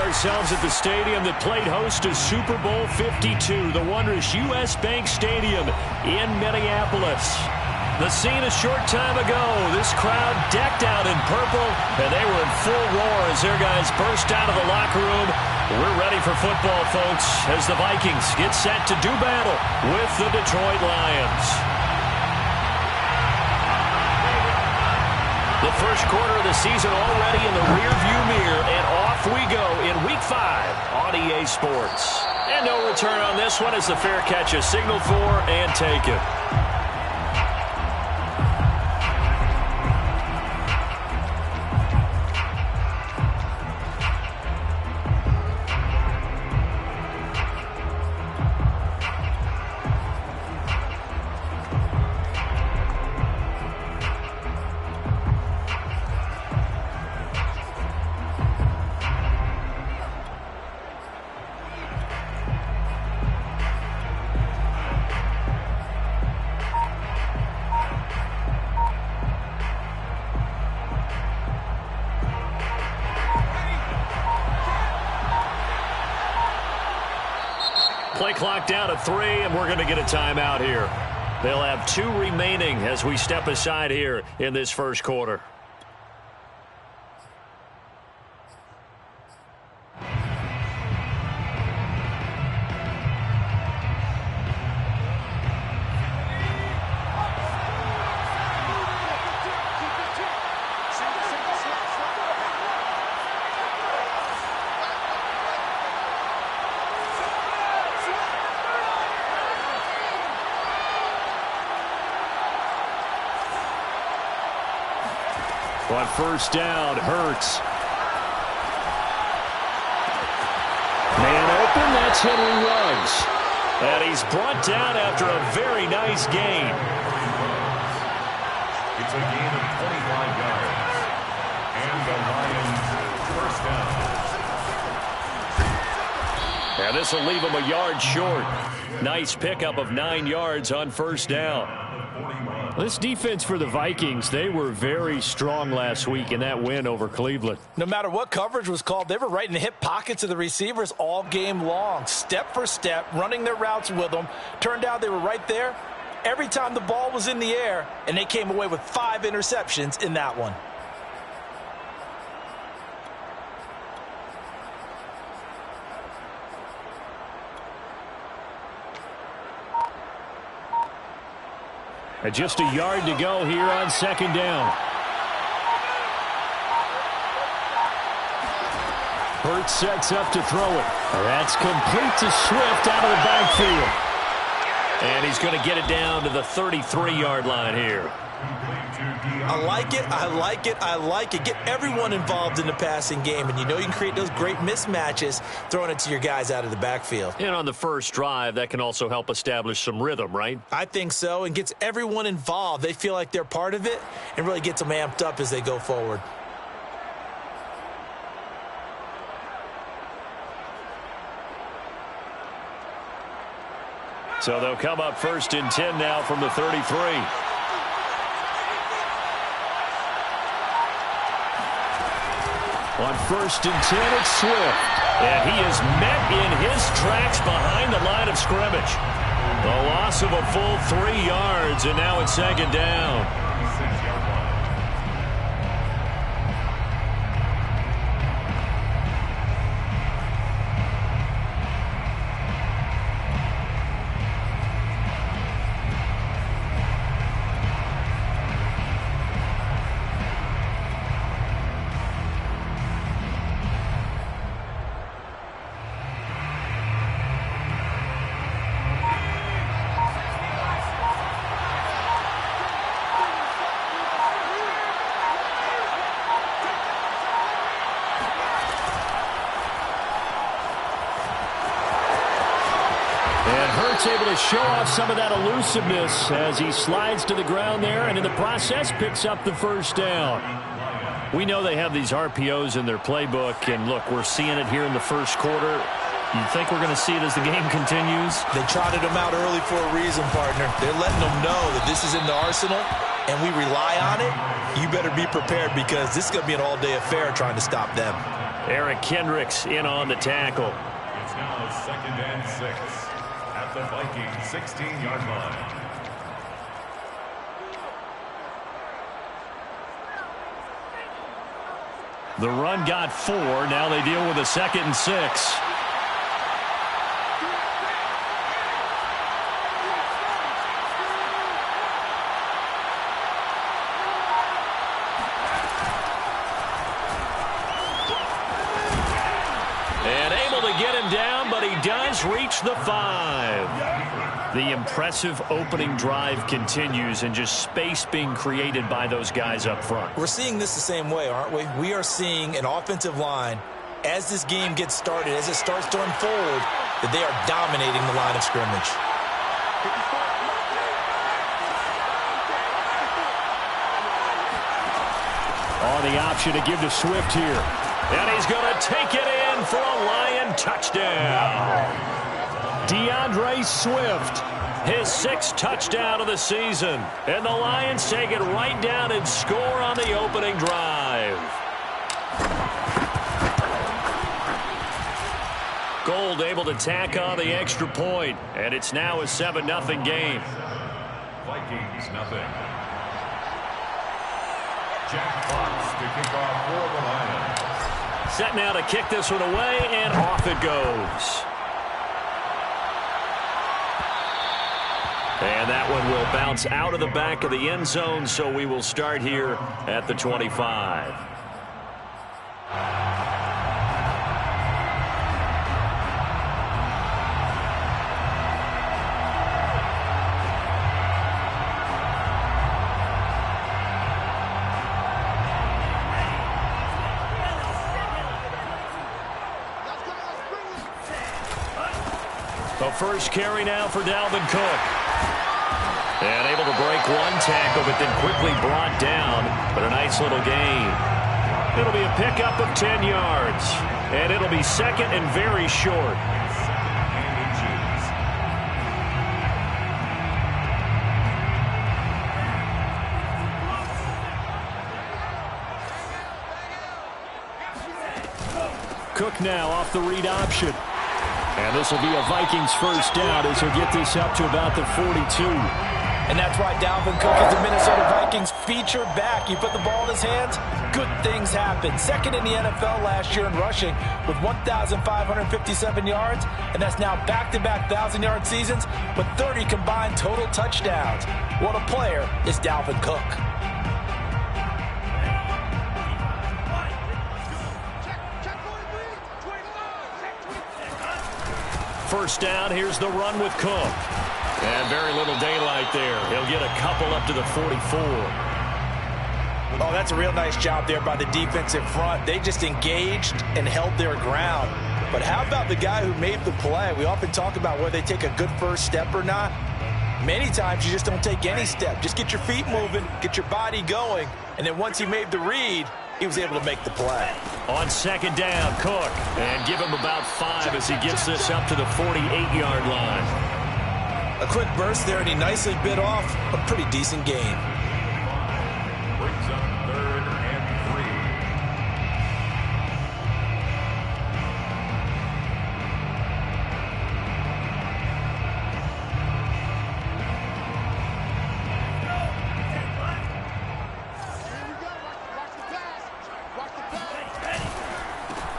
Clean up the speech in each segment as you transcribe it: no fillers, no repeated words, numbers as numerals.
ourselves at the stadium that played host to Super Bowl 52, the wondrous U.S. Bank Stadium in Minneapolis. The scene a short time ago, this crowd decked out in purple, and they were in full roar as their guys burst out of the locker room. We're ready for football, folks, as the Vikings get set to do battle with the Detroit Lions. The first quarter of the season already in the rearview mirror, and off we go in Week 5 on EA Sports. And no return on this one as the fair catch is signaled for and taken. Play clock down to 3, and we're going to get a timeout here. They'll have 2 remaining as we step aside here in this first quarter. On first down, Hurts. Man open, that's Henry Ruggs. And he's brought down after a very nice gain. It's a gain of 25 yards. And the Lions first down. And this will leave him a yard short. Nice pickup of 9 yards on first down. This defense for the Vikings, they were very strong last week in that win over Cleveland. No matter what coverage was called, they were right in the hip pockets of the receivers all game long. Step for step, running their routes with them. Turned out they were right there every time the ball was in the air, and they came away with 5 interceptions in that one. And just a yard to go here on second down. Hurts sets up to throw it. That's complete to Swift out of the backfield. And he's going to get it down to the 33-yard line here. I like it, I like it, I like it. Get everyone involved in the passing game, and you know you can create those great mismatches throwing it to your guys out of the backfield. And on the first drive, that can also help establish some rhythm, right? I think so, and gets everyone involved. They feel like they're part of it and really gets them amped up as they go forward. So they'll come up first and 10 now from the 33. On first and 10, it's Swift. And he is met in his tracks behind the line of scrimmage. The loss of a full 3 yards, and now it's second down. Able to show off some of that elusiveness as he slides to the ground there, and in the process picks up the first down. We know they have these RPOs in their playbook, and look, we're seeing it here in the first quarter. You think we're going to see it as the game continues? They trotted them out early for a reason, partner. They're letting them know that this is in the arsenal, and we rely on it. You better be prepared because this is going to be an all-day affair trying to stop them. Eric Kendricks in on the tackle. It's now 2nd and 6 at the Vikings 16-yard line. The run got 4. Now they deal with a 2nd and 6. And able to get him down, but he does reach the 5. The impressive opening drive continues, and just space being created by those guys up front. We're seeing this the same way, aren't we? We are seeing an offensive line, as this game gets started, as it starts to unfold, that they are dominating the line of scrimmage. On the option to give to Swift here. And he's going to take it in for a Lion touchdown. DeAndre Swift, his 6th touchdown of the season. And the Lions take it right down and score on the opening drive. Gold able to tack on the extra point, and it's now a 7-0 game. Vikings nothing. Jack Fox to kick off for the Lions. Set now to kick this one away, and off it goes. And that one will bounce out of the back of the end zone, so we will start here at the 25. The first carry now for Dalvin Cook. And able to break one tackle, but then quickly brought down. But a nice little gain. It'll be a pickup of 10 yards. And it'll be 2nd and very short. Cook now off the read option. And this will be a Vikings first down as he'll get this up to about the 42. And that's why Dalvin Cook is the Minnesota Vikings featured back. You put the ball in his hands, good things happen. 2nd in the NFL last year in rushing with 1,557 yards. And that's now back-to-back 1,000-yard seasons with 30 combined total touchdowns. What a player is Dalvin Cook. First down, here's the run with Cook. And very little daylight there. He'll get a couple up to the 44. Oh, that's a real nice job there by the defensive front. They just engaged and held their ground. But how about the guy who made the play? We often talk about whether they take a good first step or not. Many times you just don't take any step. Just get your feet moving, get your body going, and then once he made the read, he was able to make the play. On 2nd down, Cook. And give him about 5 as he gets this up to the 48-yard line. A quick burst there, and he nicely bit off a pretty decent gain. Brings up 3rd and 3.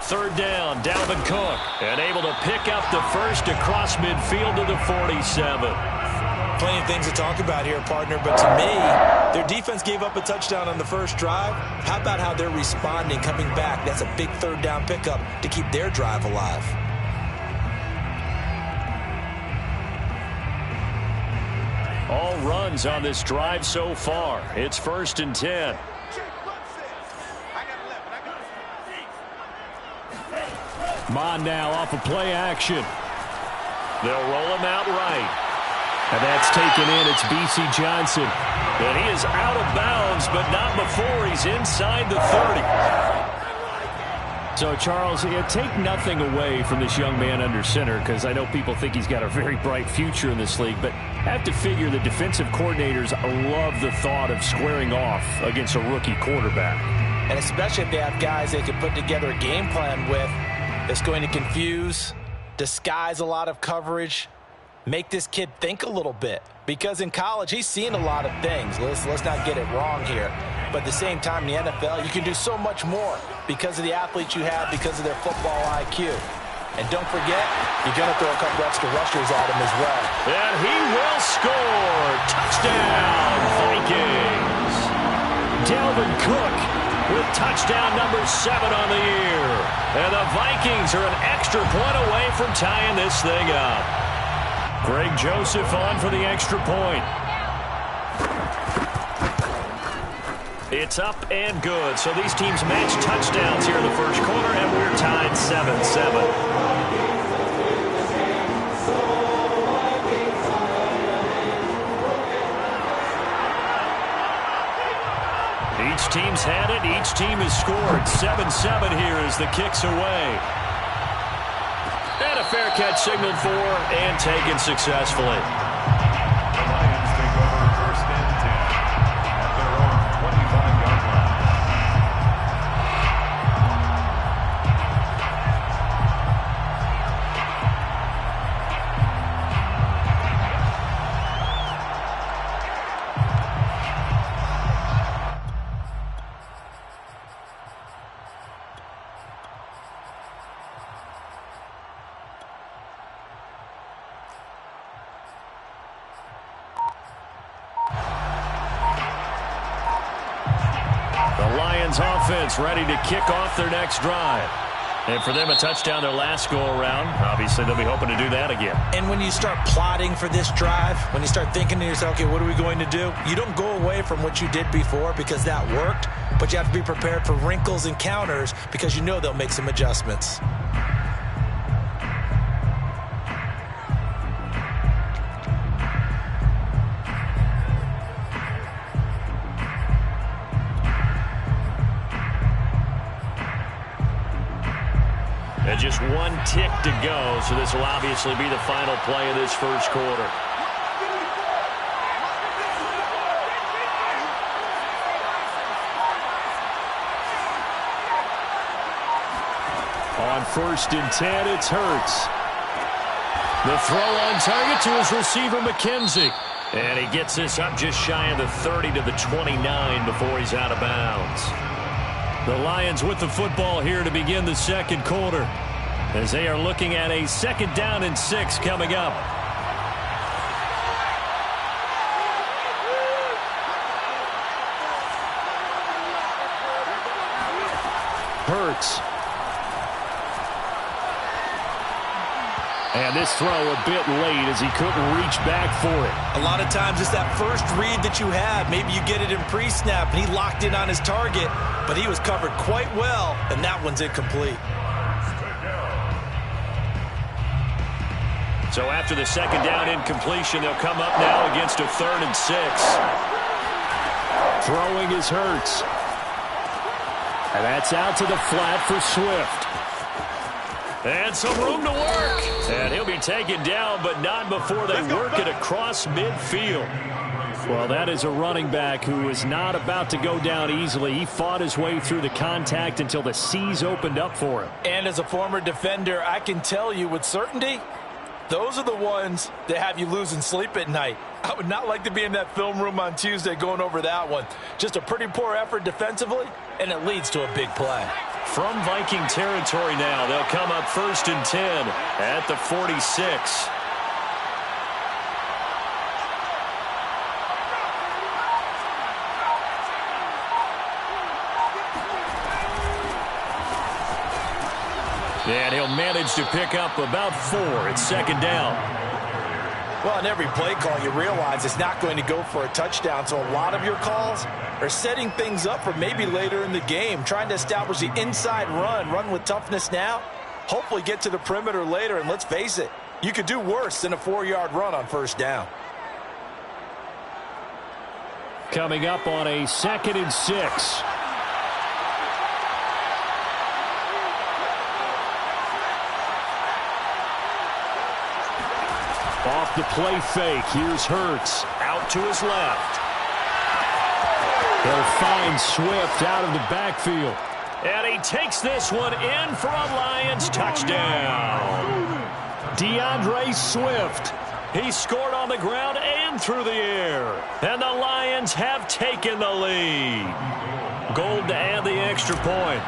Third down, Dalvin Cook. And able to pick up the first across midfield to the 47. Plenty of things to talk about here, partner, but to me, their defense gave up a touchdown on the first drive. How about how they're responding, coming back? That's a big 3rd down pickup to keep their drive alive. All runs on this drive so far. It's 1st and 10. Mon now off of play action. They'll roll him out right. And that's taken in. It's B.C. Johnson. And he is out of bounds, but not before he's inside the 30. So, Charles, take nothing away from this young man under center, because I know people think he's got a very bright future in this league, but have to figure the defensive coordinators love the thought of squaring off against a rookie quarterback. And especially if they have guys they can put together a game plan with that's going to confuse, disguise a lot of coverage, make this kid think a little bit. Because in college, he's seen a lot of things. Let's not get it wrong here. But at the same time, in the NFL, you can do so much more because of the athletes you have, because of their football IQ. And don't forget, you're going to throw a couple extra rushers at him as well. And he will score. Touchdown, Vikings. Dalvin Cook with touchdown number 7 on the year. And the Vikings are an extra point away from tying this thing up. Greg Joseph on for the extra point. It's up and good. So these teams match touchdowns here in the first quarter, and we're tied 7-7. Each team's had it. Each team has scored. 7-7 here as the kick's away. And a fair catch signaled for and taken successfully. The Lions take over first and 10 at their own 25-yard line. Offense ready to kick off their next drive. And for them, a touchdown their last go-around. Obviously, they'll be hoping to do that again. And when you start plotting for this drive, when you start thinking to yourself, okay, what are we going to do? You don't go away from what you did before because that worked, but you have to be prepared for wrinkles and counters because you know they'll make some adjustments. And just one tick to go, so this will obviously be the final play of this first quarter. On first and 10, it's Hurts. The throw on target to his receiver, McKenzie. And he gets this up just shy of the 30 to the 29 before he's out of bounds. The Lions with the football here to begin the second quarter as they are looking at a 2nd down and 6 coming up. Hurts. And this throw a bit late as he couldn't reach back for it. A lot of times it's that first read that you have. Maybe you get it in pre-snap and he locked in on his target, but he was covered quite well, and that one's incomplete. So after the 2nd down incompletion, they'll come up now against a 3rd and 6. Throwing is Hurts. And that's out to the flat for Swift. And some room to work. And he'll be taken down, but not before they work it across midfield. Well, that is a running back who is not about to go down easily. He fought his way through the contact until the seas opened up for him. And as a former defender, I can tell you with certainty, those are the ones that have you losing sleep at night. I would not like to be in that film room on Tuesday going over that one. Just a pretty poor effort defensively, and it leads to a big play. From Viking territory now, they'll come up 1st and 10 at the 46. And he'll manage to pick up about 4. It's 2nd down. Well, in every play call, you realize it's not going to go for a touchdown, so a lot of your calls are setting things up for maybe later in the game, trying to establish the inside run with toughness now, hopefully get to the perimeter later, and let's face it, you could do worse than a 4-yard run on 1st down. Coming up on a 2nd and 6. Off the play fake, here's Hurts. Out to his left. They'll find Swift out of the backfield. And he takes this one in for a Lions touchdown. DeAndre Swift. He scored on the ground and through the air. And the Lions have taken the lead. Gold to add the extra point.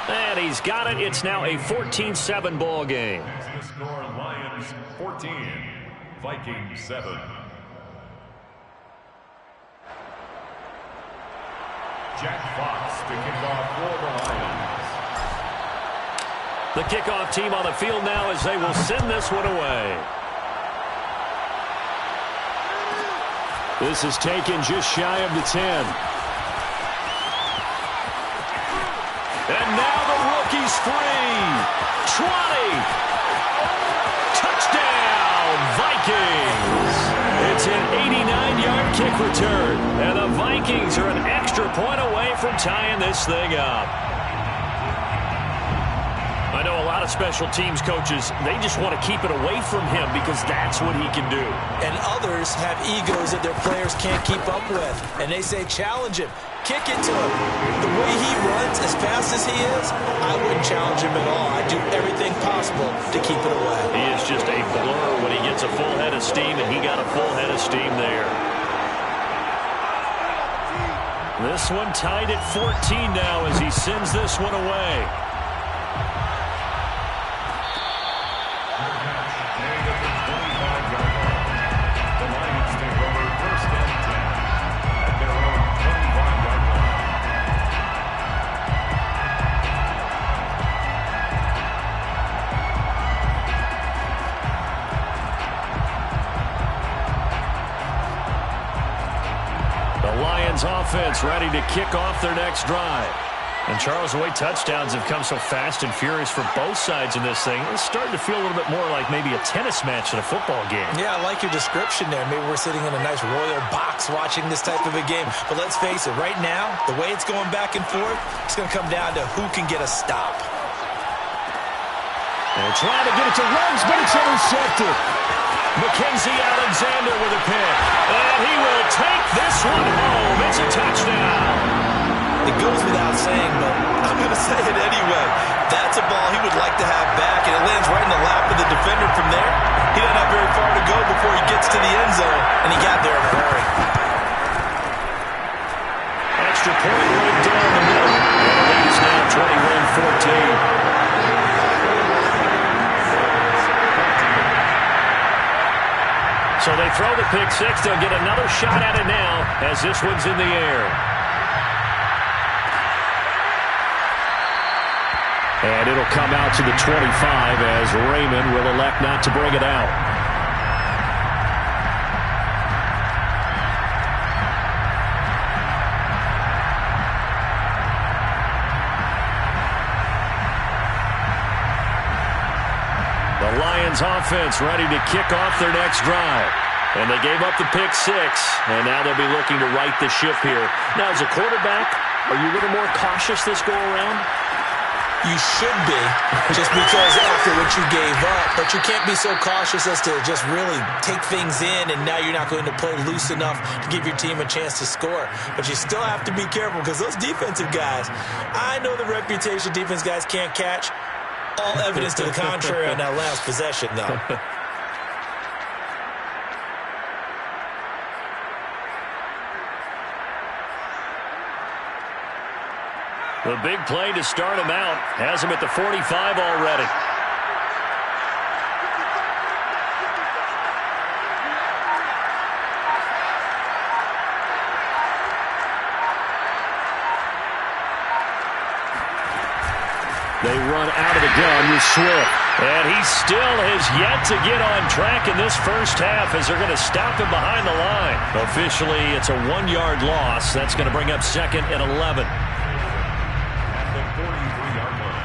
And he's got it. It's now a 14-7 ball game. The score, Lions 14, Vikings 7. Jack Fox to kick off for the Lions. The kickoff team on the field now as they will send this one away. This is taken just shy of the 10. And now the rookie's free. 20. Touchdown, Vikings. It's an 89-yard kick return. And the Vikings are an extra point away from tying this thing up. I know a lot of special teams coaches, they just want to keep it away from him because that's what he can do. And others have egos that their players can't keep up with. And they say, challenge him. Kick it to him. The way he runs, as fast as he is, I wouldn't challenge him at all. I'd do everything possible to keep it away. He is just a blur when he gets a full head of steam, and he got a full head of steam there. This one tied at 14 now as he sends this one away. Offense ready to kick off their next drive. And Charles, the way touchdowns have come so fast and furious for both sides in this thing, it's starting to feel a little bit more like maybe a tennis match than a football game. Yeah, I like your description there. Maybe we're sitting in a nice royal box watching this type of a game. But let's face it, right now, the way it's going back and forth, it's going to come down to who can get a stop. They're trying to get it to Ruggs, but it's intercepted. Mackenzie Alexander with a pick. And he will take this one home. It's a touchdown. It goes without saying, but I'm going to say it anyway. That's a ball he would like to have back, and it lands right in the lap of the defender from there. He doesn't have very far to go before he gets to the end zone, and he got there in a hurry. Extra point right down the middle. And the lead is now 21-14. So they throw the pick six. They'll get another shot at it now as this one's in the air. And it'll come out to the 25 as Raymond will elect not to bring it out. The Lions offense ready to kick off their next drive. And they gave up the pick six, and now they'll be looking to right the ship here. Now, as a quarterback, are you a little more cautious this go-around? You should be, just because after what you gave up. But you can't be so cautious as to just really take things in, and now you're not going to play loose enough to give your team a chance to score. But you still have to be careful because those defensive guys, I know the reputation defense guys can't catch. All evidence to the contrary on that last possession, though. The big play to start him out has him at the 45 already. They run out of the gun with Swift. And he still has yet to get on track in this first half as they're going to stop him behind the line. Officially, it's a 1-yard loss. That's going to bring up second and 11. At the 43-yard line.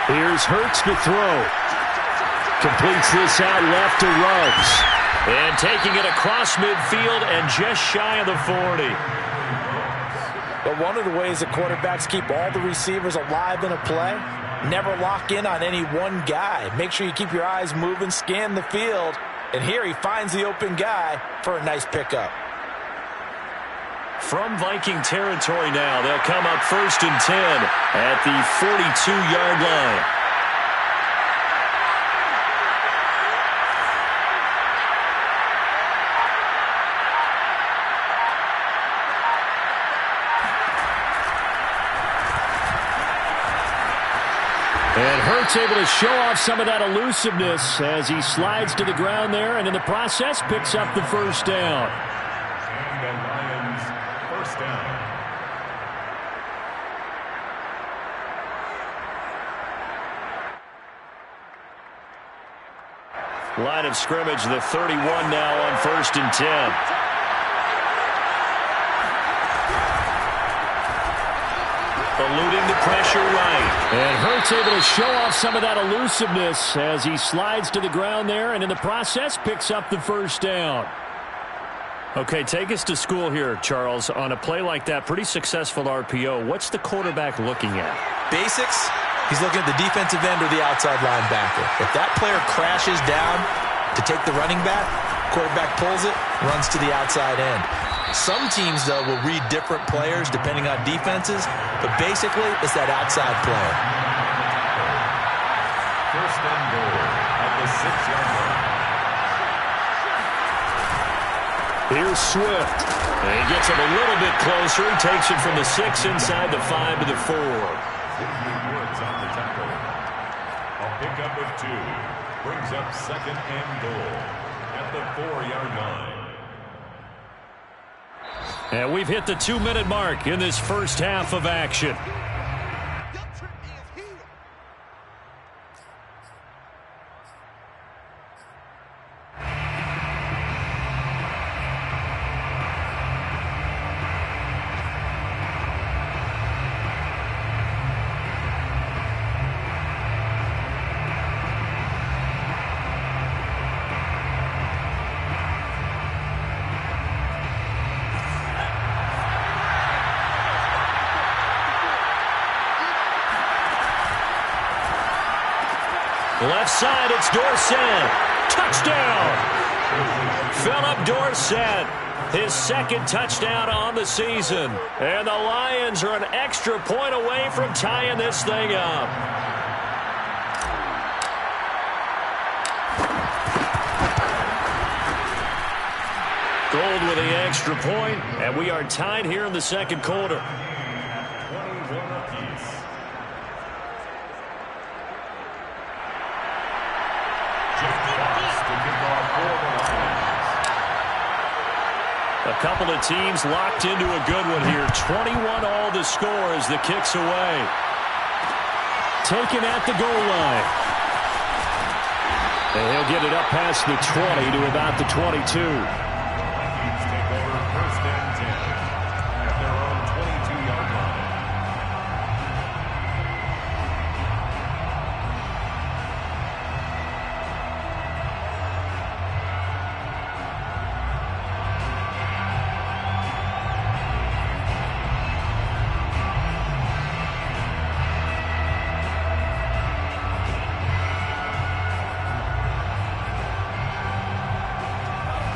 Here's Hurts to throw. Completes this out left to Ruggs. And taking it across midfield and just shy of the 40. But one of the ways that quarterbacks keep all the receivers alive in a play, never lock in on any one guy. Make sure you keep your eyes moving, scan the field. And here he finds the open guy for a nice pickup. From Viking territory now, they'll come up 1st and 10 at the 42-yard line. And Hurts able to show off some of that elusiveness as he slides to the ground there, and in the process picks up the first down. And the Lions first down. Line of scrimmage, the 31 now on 1st and 10. Eluding the pressure right. And Hurts able to show off some of that elusiveness as he slides to the ground there, and in the process picks up the first down. Okay, take us to school here, Charles. On a play like that, pretty successful RPO. What's the quarterback looking at? Basics, he's looking at the defensive end or the outside linebacker. If that player crashes down to take the running back, quarterback pulls it, runs to the outside end. Some teams, though, will read different players depending on defenses, but basically it's that outside player. First and goal at the 6-yard line. Here's Swift. And he gets him a little bit closer. He takes it from the 6 inside the 5 to the 4. Woods on the tackle. A pickup of 2 brings up 2nd and goal at the 4-yard line. And we've hit the 2-minute mark in this first half of action. Left side, it's Dorsett. Touchdown! Philip Dorsett, his 2nd touchdown on the season. And the Lions are an extra point away from tying this thing up. Gold with the extra point, and we are tied here in the 2nd quarter. 21 apiece. A couple of teams locked into a good one here. 21 all the score as the kick's away. Taken at the goal line. And he'll get it up past the 20 to about the 22. Vikings take over 1st and 10 at their own 22-yard line.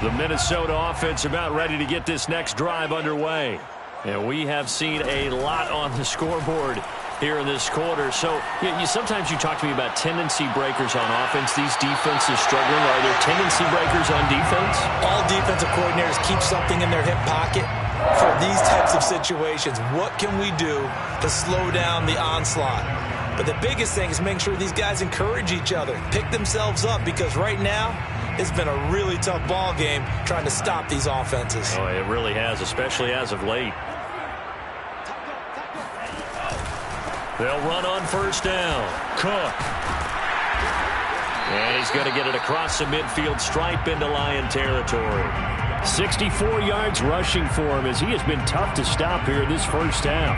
The Minnesota offense about ready to get this next drive underway. And we have seen a lot on the scoreboard here in this quarter. So sometimes you talk to me about tendency breakers on offense. These defenses struggling. Are there tendency breakers on defense? All defensive coordinators keep something in their hip pocket for these types of situations. What can we do to slow down the onslaught? But the biggest thing is making sure these guys encourage each other, pick themselves up, because right now it's been a really tough ball game trying to stop these offenses. Oh, it really has, especially as of late. They'll run on 1st down. Cook. And he's going to get it across the midfield stripe into Lion territory. 64 yards rushing for him as he has been tough to stop here this first half.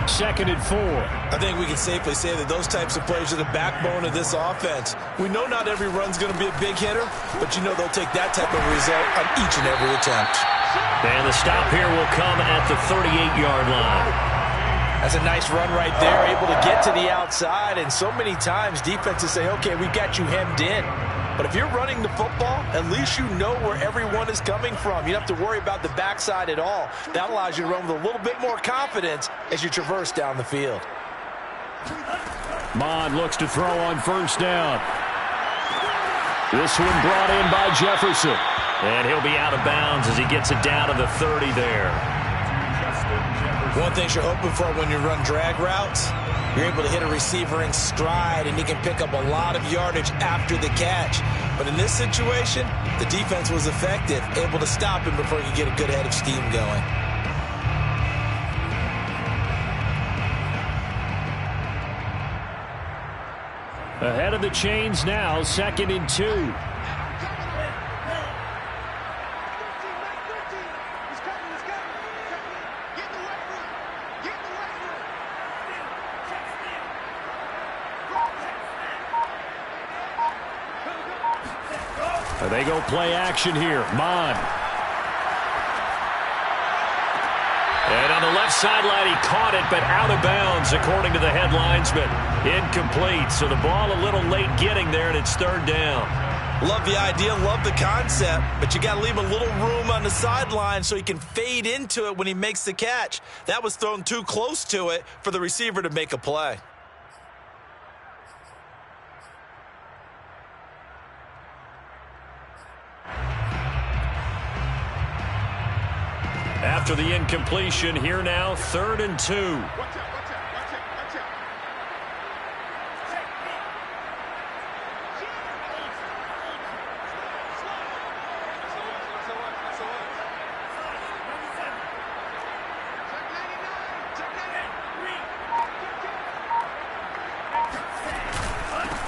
2nd and 4. I think we can safely say that those types of plays are the backbone of this offense. We know not every run's going to be a big hitter, but you know they'll take that type of result on each and every attempt. And the stop here will come at the 38-yard line. That's a nice run right there, able to get to the outside, and so many times defenses say, okay, we've got you hemmed in. But if you're running the football, at least you know where everyone is coming from. You don't have to worry about the backside at all. That allows you to run with a little bit more confidence as you traverse down the field. Mond looks to throw on first down. This one brought in by Jefferson. And he'll be out of bounds as he gets it down to the 30 there. One thing you're hoping for when you run drag routes, you're able to hit a receiver in stride, and he can pick up a lot of yardage after the catch. But in this situation, the defense was effective, able to stop him before he could get a good head of steam going. Ahead of the chains now, 2nd and 2. They go play action here. Mond. And on the left sideline, he caught it, but out of bounds, according to the head linesman. Incomplete, so the ball a little late getting there, and it's 3rd down. Love the idea, love the concept, but you got to leave a little room on the sideline so he can fade into it when he makes the catch. That was thrown too close to it for the receiver to make a play. After the incompletion, here now, 3rd and 2.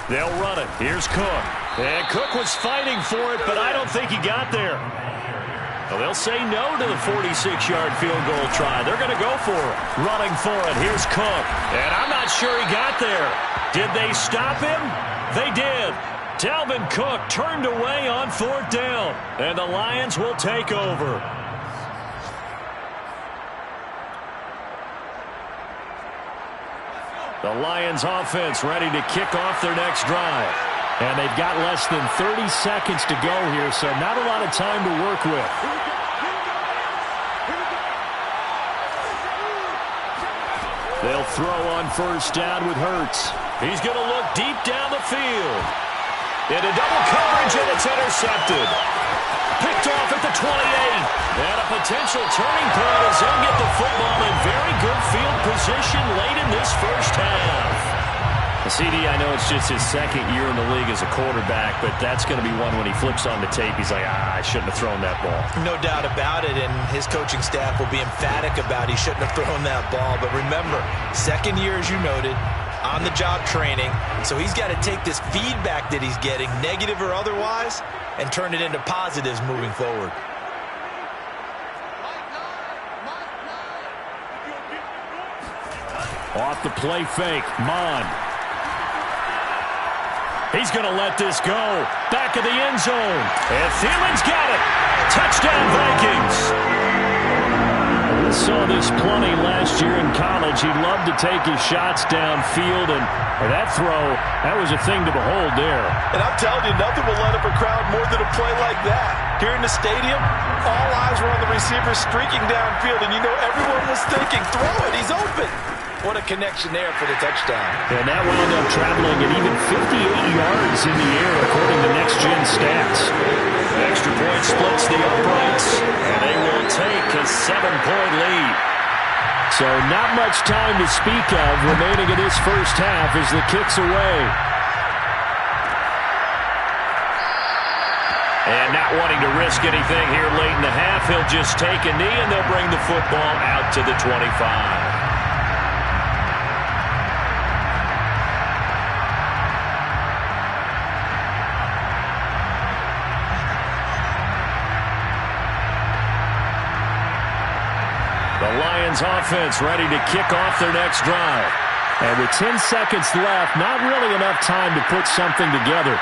They'll run it. Here's Cook. And Cook was fighting for it, but I don't think he got there. Well, they'll say no to the 46-yard field goal try. They're going to go for it. Running for it. Here's Cook. And I'm not sure he got there. Did they stop him? They did. Dalvin Cook turned away on 4th down. And the Lions will take over. The Lions offense ready to kick off their next drive. And they've got less than 30 seconds to go here, so not a lot of time to work with. They'll throw on first down with Hurts. He's going to look deep down the field. Into double coverage, and it's intercepted. Picked off at the 28. And a potential turning point as they'll get the football in very good field position late in this first half. CD, I know it's just his 2nd year in the league as a quarterback, but that's going to be one when he flips on the tape, he's like, I shouldn't have thrown that ball. No doubt about it, and his coaching staff will be emphatic about he shouldn't have thrown that ball. But remember, 2nd year, as you noted, on-the-job training, so he's got to take this feedback that he's getting, negative or otherwise, and turn it into positives moving forward. Off the play fake, Mond. He's going to let this go. Back of the end zone. And Thielen's got it. Touchdown, Vikings. We saw this plenty last year in college. He loved to take his shots downfield, and that throw, that was a thing to behold there. And I'm telling you, nothing will light up a crowd more than a play like that. Here in the stadium, all eyes were on the receiver streaking downfield, and you know everyone was thinking, throw it, he's open. What a connection there for the touchdown. And that wound up traveling at even 58 yards in the air, according to next-gen stats. Extra point splits the uprights, and they will take a 7-point lead. So not much time to speak of remaining in this first half as the kick's away. And not wanting to risk anything here late in the half, he'll just take a knee, and they'll bring the football out to the 25. Lions offense ready to kick off their next drive. And with 10 seconds left, not really enough time to put something together.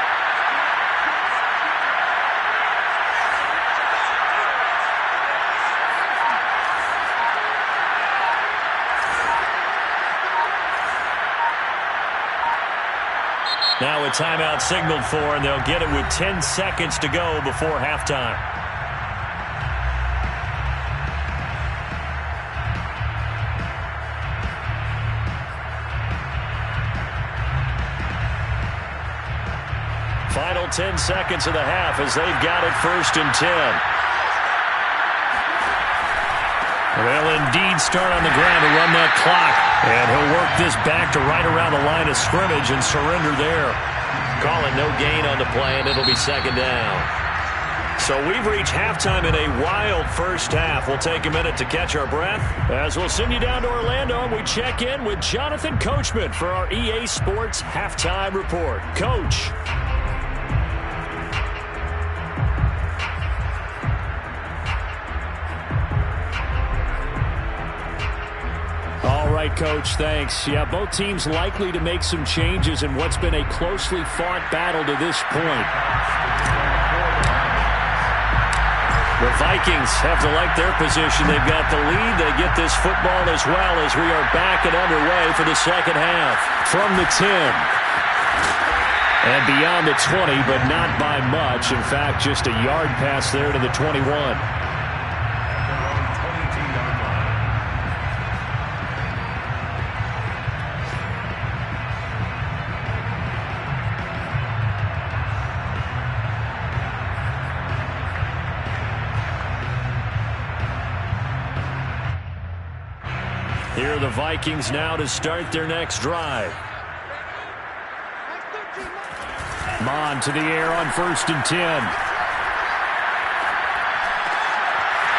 Now a timeout signaled for, and they'll get it with 10 seconds to go before halftime. Final 10 seconds of the half as they've got it 1st and 10. They'll indeed start on the ground to run that clock. And he'll work this back to right around the line of scrimmage and surrender there. Calling no gain on the play, and it'll be 2nd down. So we've reached halftime in a wild first half. We'll take a minute to catch our breath as we'll send you down to Orlando and we check in with Jonathan Coachman for our EA Sports Halftime Report. Coach. All right, Coach, thanks. Yeah, both teams likely to make some changes in what's been a closely fought battle to this point. The Vikings have to like their position. They've got the lead. They get this football as well as we are back and underway for the second half. From the 10. And beyond the 20, but not by much. In fact, just a yard pass there to the 21. Here are the Vikings now to start their next drive. Mon to the air on 1st and 10.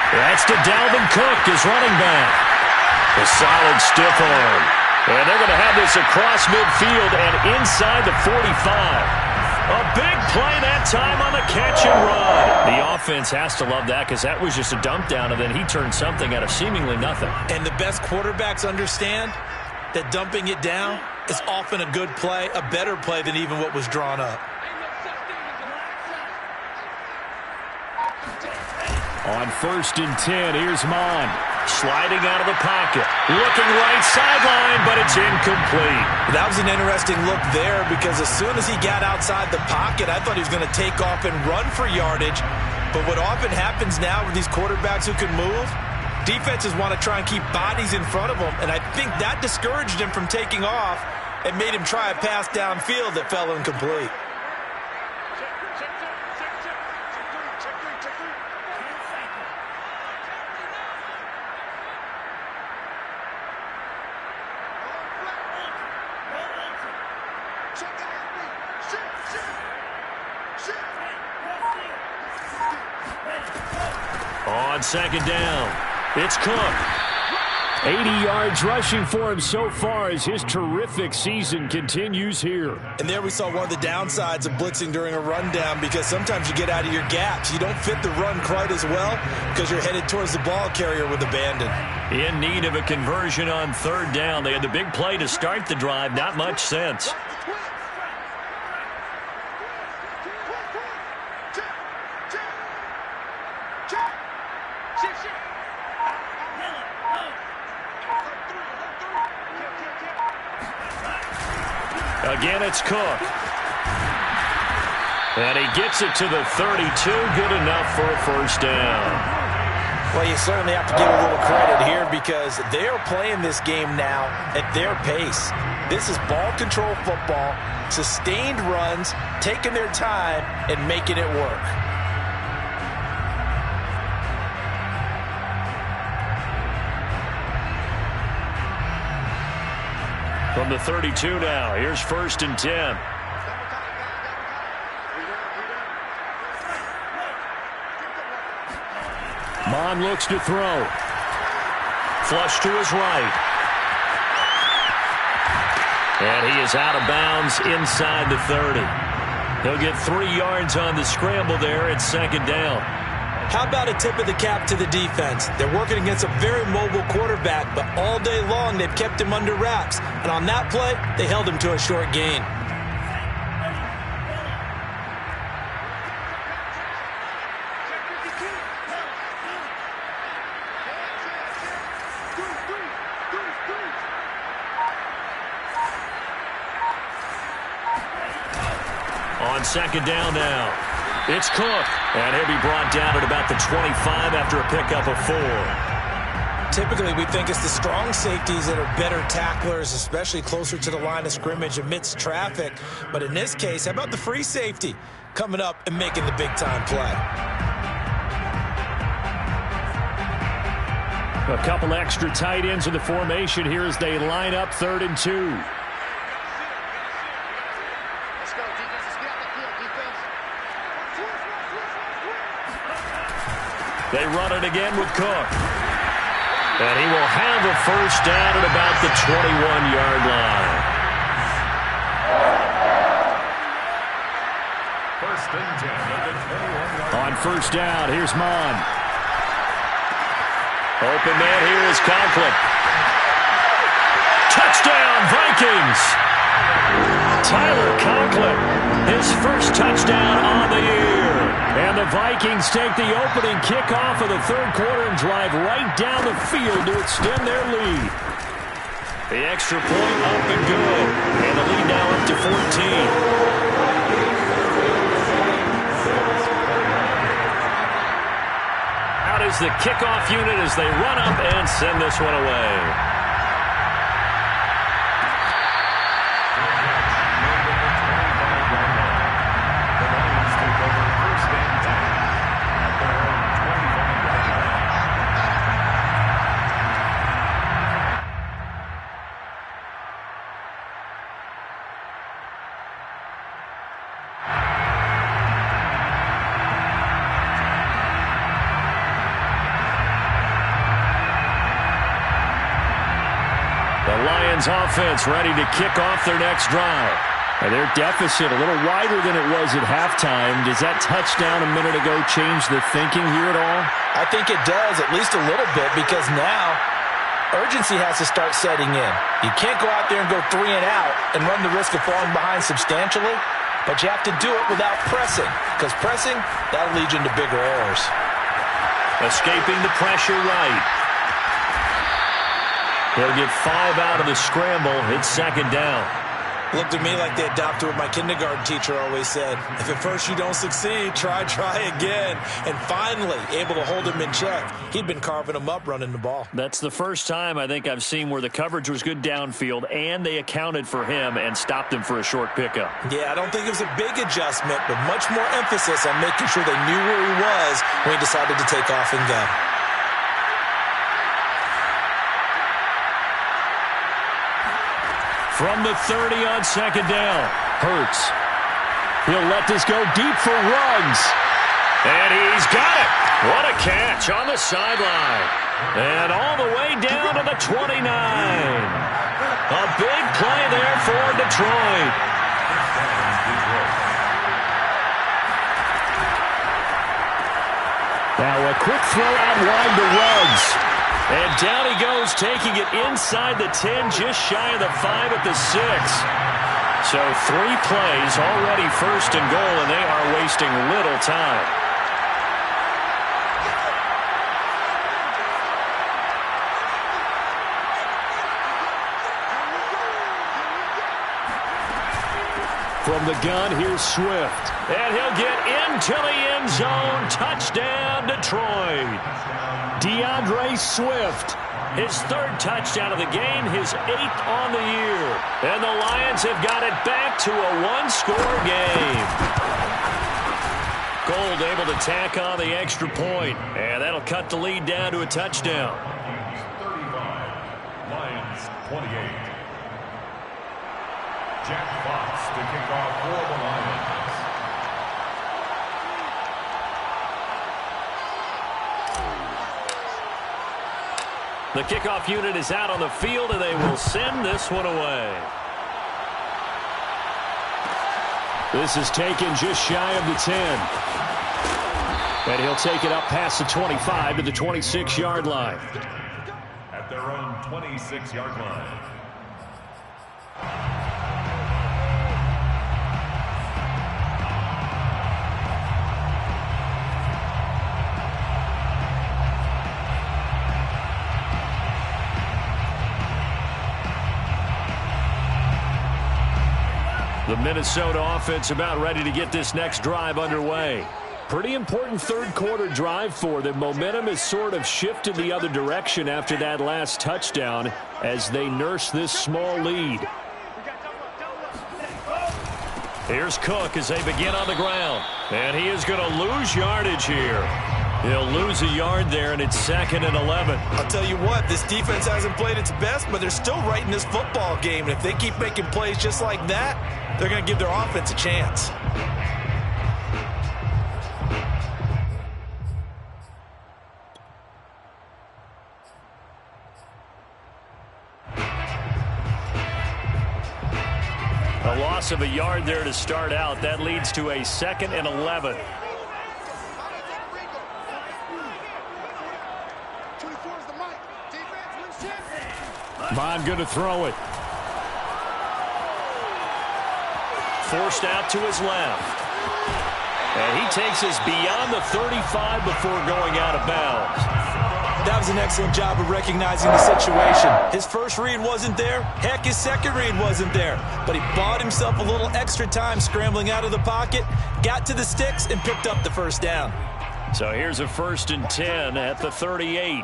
That's to Dalvin Cook, his running back. A solid stiff arm. And they're going to have this across midfield and inside the 45. A big play that time on the catch and run. The offense has to love that because that was just a dump down, and then he turned something out of seemingly nothing. And the best quarterbacks understand that dumping it down is often a good play, a better play than even what was drawn up. On 1st and 10, here's Mon. Sliding out of the pocket. Looking right sideline, but it's incomplete. That was an interesting look there because as soon as he got outside the pocket, I thought he was going to take off and run for yardage. But what often happens now with these quarterbacks who can move, defenses want to try and keep bodies in front of them, and I think that discouraged him from taking off and made him try a pass downfield that fell incomplete. On 2nd down, it's Cook. 80 yards rushing for him so far as his terrific season continues here. And there we saw one of the downsides of blitzing during a rundown because sometimes you get out of your gaps. You don't fit the run quite as well because you're headed towards the ball carrier with abandon. In need of a conversion on 3rd down. They had the big play to start the drive. Not much sense. Again, it's Cook. And he gets it to the 32. Good enough for a 1st down. Well, you certainly have to give a little credit here because they are playing this game now at their pace. This is ball control football, sustained runs, taking their time, and making it work. From the 32 now, here's 1st and 10. Mon looks to throw. Flush to his right. And he is out of bounds inside the 30. He'll get 3 yards on the scramble there at 2nd down. How about a tip of the cap to the defense? They're working against a very mobile quarterback, but all day long they've kept him under wraps. And on that play, they held him to a short gain. On second down now, it's Cook. And he'll be brought down at about the 25 after a pickup of 4. Typically, we think it's the strong safeties that are better tacklers, especially closer to the line of scrimmage amidst traffic. But in this case, how about the free safety coming up and making the big-time play? A couple extra tight ends in the formation here as they line up 3rd and 2. They run it again with Cook. And he will have a first down at about the 21-yard line. First and 10 at the 21-yard line. On first down, here's Mon. Open man here is Conklin. Touchdown, Vikings! Tyler Conklin, his first touchdown on the year. And the Vikings take the opening kickoff of the 3rd quarter and drive right down the field to extend their lead. The extra point up and good. And the lead now up to 14. Out is the kickoff unit as they run up and send this one away. Offense ready to kick off their next drive. And their deficit a little wider than it was at halftime. Does that touchdown a minute ago change the thinking here at all? I think it does, at least a little bit, because now urgency has to start setting in. You can't go out there and go 3 and out and run the risk of falling behind substantially, but you have to do it without pressing, because pressing, that'll lead you into bigger errors. Escaping the pressure right. He'll get 5 out of the scramble. It's second down. Looked to me like they adopted what my kindergarten teacher always said. If at first you don't succeed, try again. And finally, able to hold him in check. He'd been carving him up running the ball. That's the first time I think I've seen where the coverage was good downfield and they accounted for him and stopped him for a short pickup. Yeah, I don't think it was a big adjustment, but much more emphasis on making sure they knew where he was when he decided to take off and go. From the 30 on second down, Hurts. He'll let this go deep for Ruggs. And he's got it. What a catch on the sideline. And all the way down to the 29. A big play there for Detroit. Now a quick throw out wide to Ruggs. And down he goes, taking it inside the 10, just shy of the 5 at the 6. So 3 plays, already first and goal, and they are wasting little time. From the gun, here's Swift. And he'll get into the end zone. Touchdown, Detroit. DeAndre Swift. His 3rd touchdown of the game, his 8th on the year. And the Lions have got it back to a 1-score game. Gold able to tack on the extra point. And that'll cut the lead down to a touchdown. 35, Lions 28. Jack Fox to kick off for the Lions. The kickoff unit is out on the field, and they will send this one away. This is taken just shy of the 10. And he'll take it up past the 25 to the 26-yard line. At their own 26-yard line. The Minnesota offense about ready to get this next drive underway. Pretty important third quarter drive for them. Momentum has sort of shifted the other direction after that last touchdown as they nurse this small lead. Here's Cook as they begin on the ground. And he is going to lose yardage here. He'll lose a yard there, and it's 2nd and 11. I'll tell you what, this defense hasn't played its best, but they're still right in this football game. And if they keep making plays just like that, they're going to give their offense a chance. A loss of a yard there to start out. That leads to a 2nd and 11. Vaughn going to throw it. Forced out to his left. And he takes us beyond the 35 before going out of bounds. That was an excellent job of recognizing the situation. His first read wasn't there. Heck, his second read wasn't there. But he bought himself a little extra time scrambling out of the pocket, got to the sticks, and picked up the first down. So here's a 1st and 10 at the 38.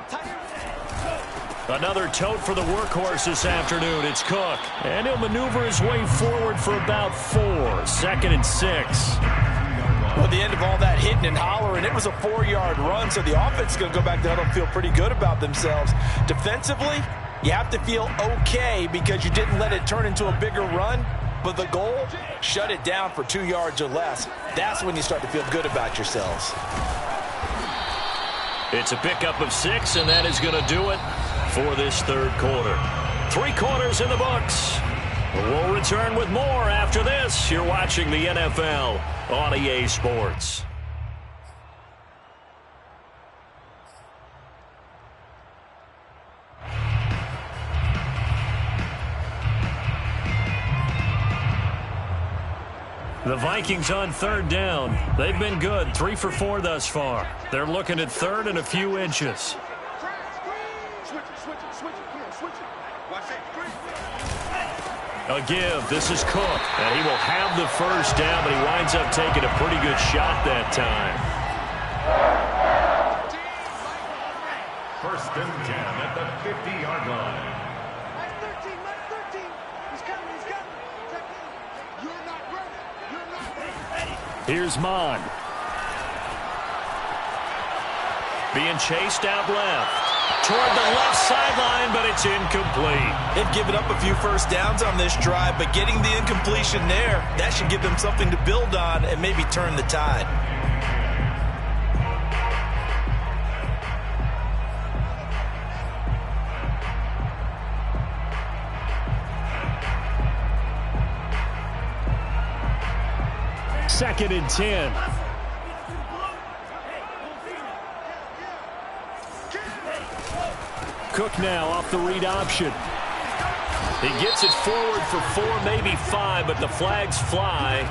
Another tote for the workhorse this afternoon. It's Cook. And he'll maneuver his way forward for about 4. 2nd and 6. Well, at the end of all that hitting and hollering, it was a 4-yard run, so the offense is going to go back there and feel pretty good about themselves. Defensively, you have to feel okay because you didn't let it turn into a bigger run, but the goal, shut it down for 2 yards or less. That's when you start to feel good about yourselves. It's a pickup of 6, and that is going to do it for this third quarter. 3 quarters in the books. We'll return with more after this. You're watching the NFL on EA Sports. The Vikings on 3rd down. They've been good, 3 for 4 thus far. They're looking at 3rd and a few inches. A give. This is Cook. And he will have the first down, but he winds up taking a pretty good shot that time. 1st and 10 at the 50-yard line. Here's Mon. Being chased out left. Toward the left sideline, but it's incomplete. They've given up a few first downs on this drive, but getting the incompletion there, that should give them something to build on and maybe turn the tide. Second and 10. Cook now off the read option. He gets it forward for 4, maybe 5, but the flags fly.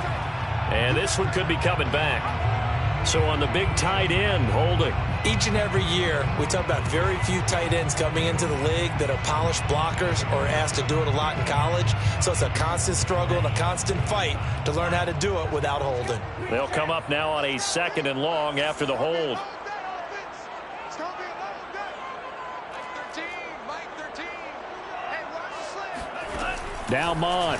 And this one could be coming back. So on the big tight end, holding. Each and every year, we talk about very few tight ends coming into the league that are polished blockers or asked to do it a lot in college. So it's a constant struggle and a constant fight to learn how to do it without holding. They'll come up now on a 2nd and long after the hold. Now Mon.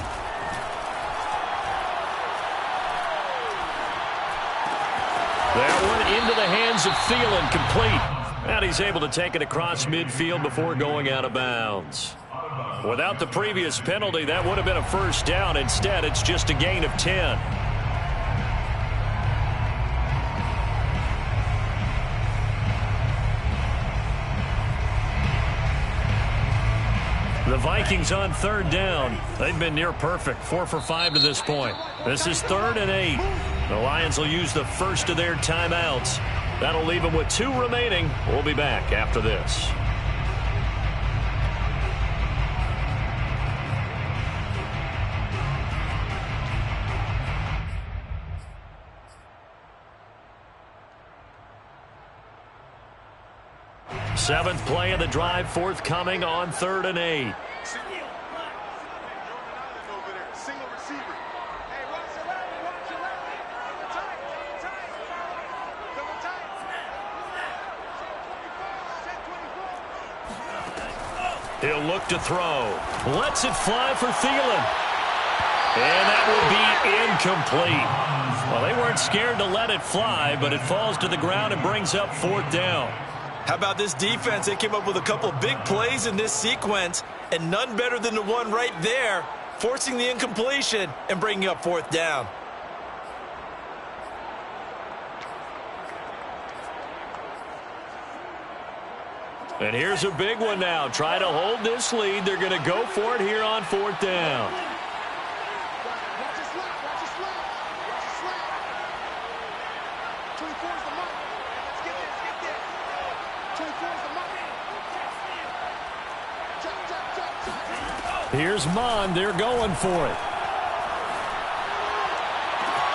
That one into the hands of Thielen, complete. And he's able to take it across midfield before going out of bounds. Without the previous penalty, that would have been a first down. Instead, it's just a gain of 10. The Vikings on 3rd down. They've been near perfect, 4 for 5 to this point. This is 3rd and 8. The Lions will use the first of their timeouts. That'll leave him with 2 remaining. We'll be back after this. Seventh play of the drive forthcoming on 3rd and 8. He'll look to throw. Lets it fly for Thielen. And that will be incomplete. Well, they weren't scared to let it fly, but it falls to the ground and brings up 4th down. How about this defense? They came up with a couple of big plays in this sequence, and none better than the one right there, forcing the incompletion and bringing up 4th down. And here's a big one now. Try to hold this lead. They're going to go for it here on 4th down. Here's Mon. They're going for it.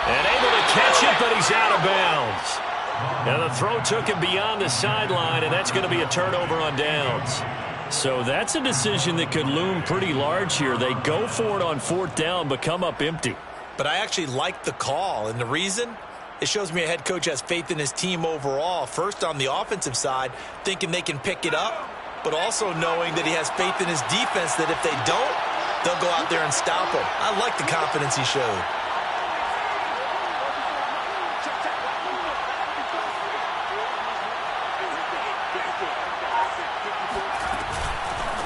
And able to catch it, but he's out of bounds. Now the throw took him beyond the sideline, and that's going to be a turnover on downs. So that's a decision that could loom pretty large here. They go for it on 4th down, but come up empty. But I actually like the call, and the reason? It shows me a head coach has faith in his team overall. First on the offensive side, thinking they can pick it up, but also knowing that he has faith in his defense that if they don't, they'll go out there and stop him. I like the confidence he showed.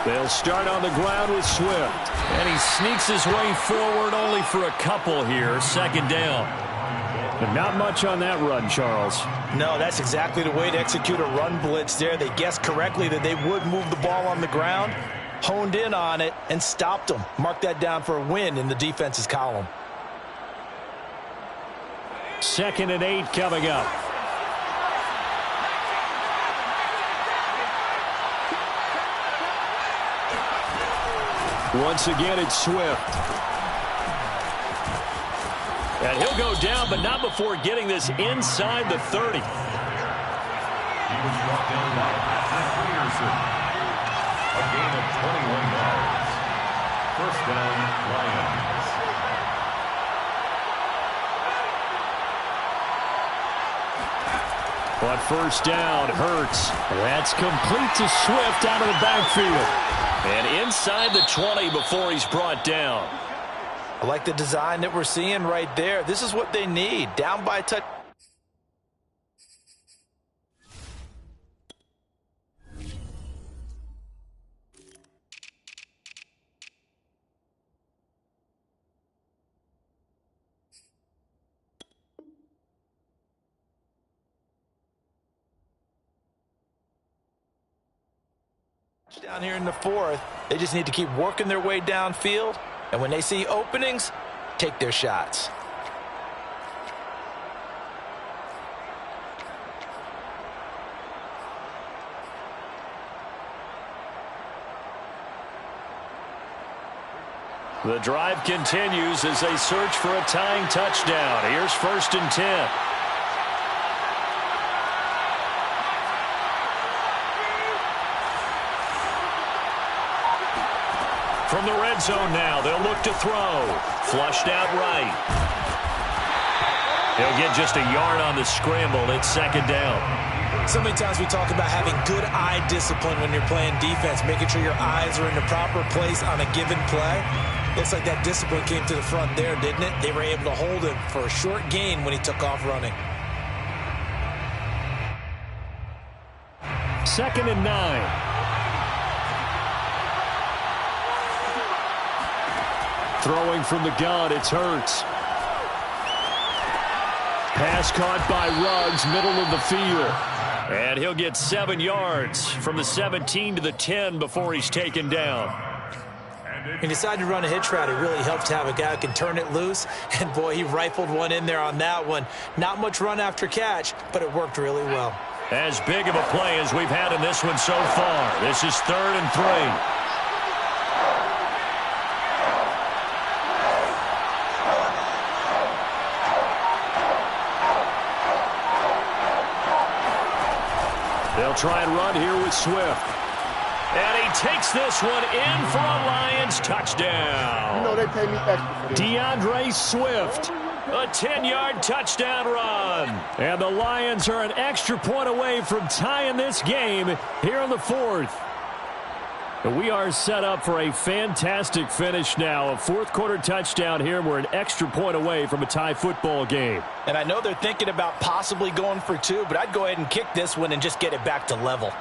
They'll start on the ground with Swift. And he sneaks his way forward only for a couple here. 2nd down. But not much on that run, Charles. No, that's exactly the way to execute a run blitz there. They guessed correctly that they would move the ball on the ground, honed in on it, and stopped them. Mark that down for a win in the defense's column. 2nd and 8 coming up. Once again, it's Swift. And he'll go down, but not before getting this inside the 30. He was brought down by Patrick Peterson. A gain of 21 yards. 1st down, Lions. But 1st down hurts. That's complete to Swift out of the backfield. And inside the 20 before he's brought down. I like the design that we're seeing right there. This is what they need. Down by a touch. Down here in the 4th, they just need to keep working their way downfield. And when they see openings, take their shots. The drive continues as they search for a tying touchdown. Here's 1st and 10. From the red zone now, they'll look to throw. Flushed out right. He'll get just a yard on the scramble. It's 2nd down. So many times we talk about having good eye discipline when you're playing defense, making sure your eyes are in the proper place on a given play. Looks like that discipline came to the front there, didn't it? They were able to hold him for a short gain when he took off running. 2nd and 9. Throwing from the gun, it's Hurts. Pass caught by Ruggs, middle of the field. And he'll get 7 yards from the 17 to the 10 before he's taken down. And He decided to run a hitch route. It really helps to have a guy who can turn it loose. And, boy, he rifled one in there on that one. Not much run after catch, but it worked really well. As big of a play as we've had in this one so far. This is 3rd and 3. They'll try and run here with Swift. And he takes this one in for a Lions touchdown. You know they pay me extra for this. DeAndre Swift, a 10-yard touchdown run. And the Lions are an extra point away from tying this game here in the 4th. We are set up for a fantastic finish now. A 4th-quarter touchdown here. We're an extra point away from a tie football game. And I know they're thinking about possibly going for 2, but I'd go ahead and kick this one and just get it back to level.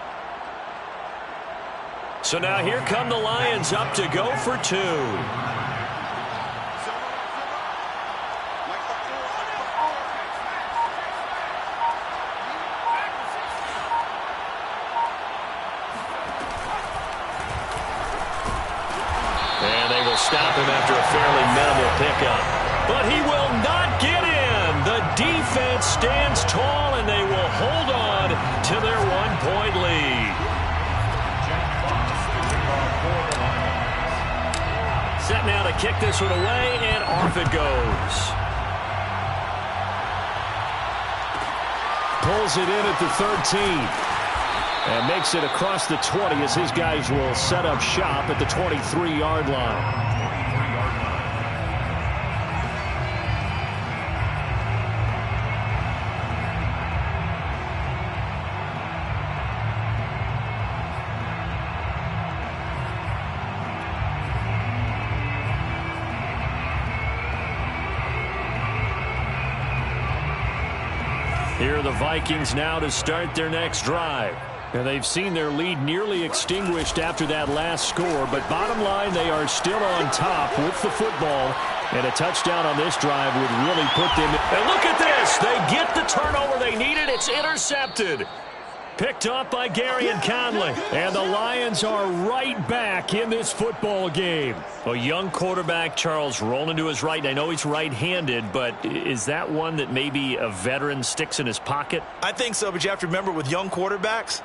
So now here come the Lions up to go for 2. And they will stop him after a fairly minimal pickup. But he will not get in. The defense stands tall, and they will hold on to their 1-point lead. Set now to kick this one away, and off it goes. Pulls it in at the 13. And makes it across the 20 as his guys will set up shop at the 23-yard line. Here are the Vikings now to start their next drive. And they've seen their lead nearly extinguished after that last score. But bottom line, they are still on top with the football. And a touchdown on this drive would really put them in. And look at this. They get the turnover they needed. It's intercepted. Picked up by Gary and Conley. And the Lions are right back in this football game. A young quarterback, Charles, rolling to his right. And I know he's right-handed, but is that one that maybe a veteran sticks in his pocket? I think so, but you have to remember with young quarterbacks,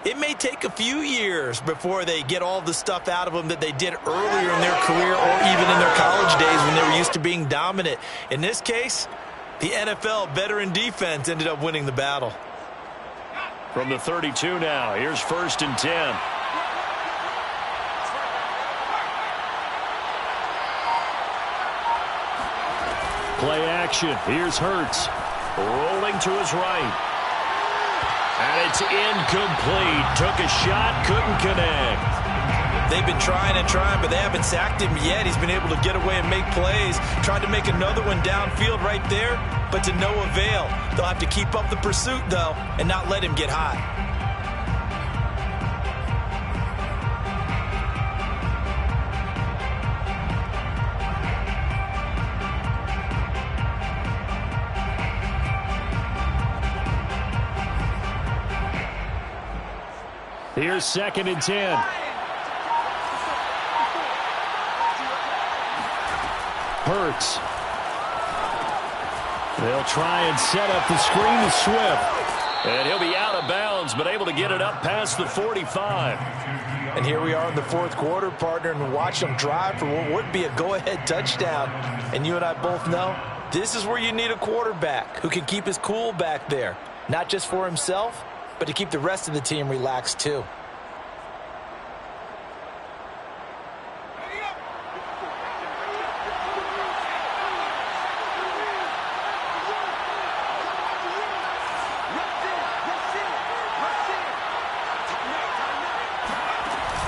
it may take a few years before they get all the stuff out of them that they did earlier in their career or even in their college days when they were used to being dominant. In this case, the NFL veteran defense ended up winning the battle. From the 32 now, here's 1st and 10. Play action. Here's Hurts. Rolling to his right. And it's incomplete. Took a shot, couldn't connect. They've been trying and trying, but they haven't sacked him yet. He's been able to get away and make plays. Tried to make another one downfield right there, but to no avail. They'll have to keep up the pursuit, though, and not let him get hot. Here's 2nd and 10. Hurts. They'll try and set up the screen to Swift. And he'll be out of bounds, but able to get it up past the 45. And here we are in the 4th quarter, partner, and watch them drive for what would be a go-ahead touchdown. And you and I both know this is where you need a quarterback who can keep his cool back there. Not just for himself, but to keep the rest of the team relaxed too.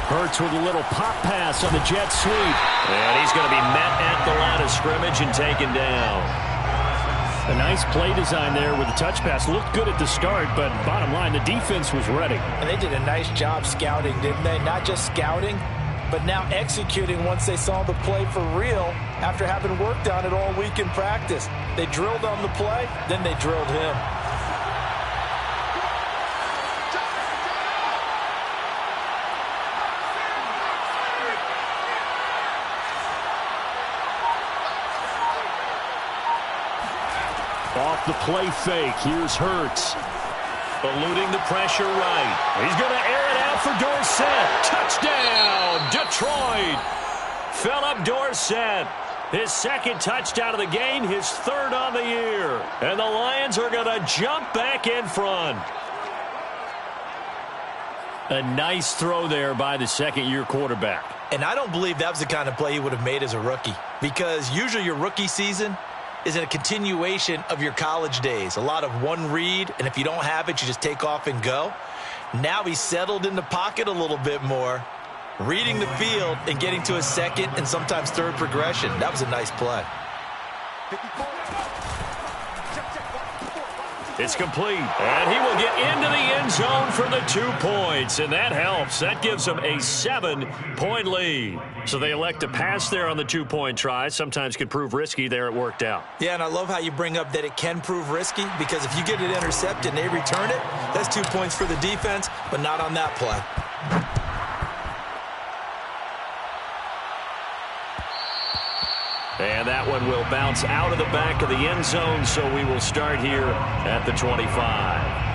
Hurts with a little pop pass on the jet sweep. And he's going to be met at the line of scrimmage and taken down. A nice play design there with the touch pass. Looked good at the start, but bottom line, the defense was ready. And they did a nice job scouting, didn't they? Not just scouting, but now executing once they saw the play for real after having worked on it all week in practice. They drilled on the play, then they drilled him. Off the play fake. Here's Hurts. Eluding the pressure right. He's going to air it out for Dorsett. Touchdown, Detroit. Philip Dorsett. His second touchdown of the game, his third on the year. And the Lions are going to jump back in front. A nice throw there by the second-year quarterback. And I don't believe that was the kind of play he would have made as a rookie, because usually your rookie season is a continuation of your college days. A lot of one read, and if you don't have it, you just take off and go. Now he's settled in the pocket a little bit more, reading the field and getting to a second and sometimes third progression. That was a nice play. It's complete, and he will get into the end zone for the 2 points, and that helps. That gives them a 7-point lead. So they elect to pass there on the 2-point try. Sometimes could prove risky. There it worked out. Yeah, and I love how you bring up that it can prove risky, because if you get it intercepted and they return it, that's 2 points for the defense, but not on that play. And that one will bounce out of the back of the end zone, so we will start here at the 25.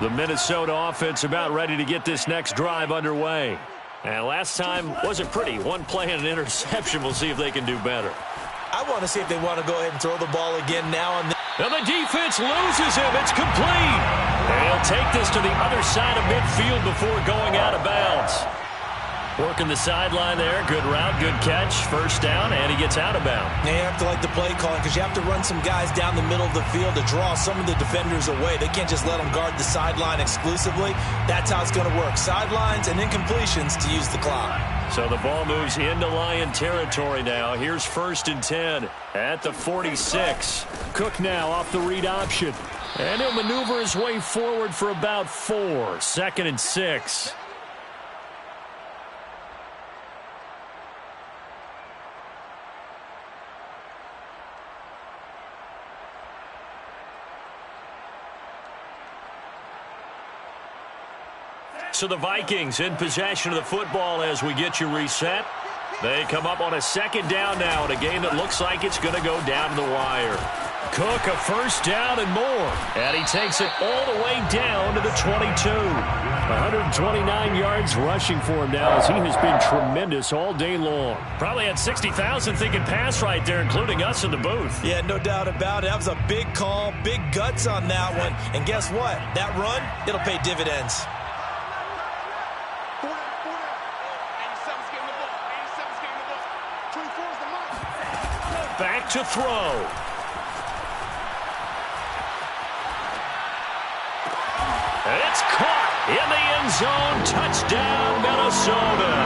The Minnesota offense about ready to get this next drive underway. And last time wasn't pretty. One play and an interception. We'll see if they can do better. I want to see if they want to go ahead and throw the ball again now. And the defense loses him. It's complete. And he'll take this to the other side of midfield before going out of bounds. Working the sideline there. Good route, good catch. First down, and he gets out of bounds. You have to like the play calling, because you have to run some guys down the middle of the field to draw some of the defenders away. They can't just let them guard the sideline exclusively. That's how it's going to work. Sidelines and incompletions to use the clock. So the ball moves into Lion territory now. Here's 1st and 10 at the 46. Cook now off the read option. And he'll maneuver his way forward for about 4. 2nd and 6. So the Vikings in possession of the football as we get you reset. They come up on a 2nd down now in a game that looks like it's going to go down to the wire. Cook, a 1st down and more. And he takes it all the way down to the 22. 129 yards rushing for him now, as he has been tremendous all day long. Probably had 60,000 thinking pass right there, including us in the booth. Yeah, no doubt about it. That was a big call, big guts on that one. And guess what? That run, it'll pay dividends. Back to throw. It's caught in the end zone. Touchdown, Minnesota.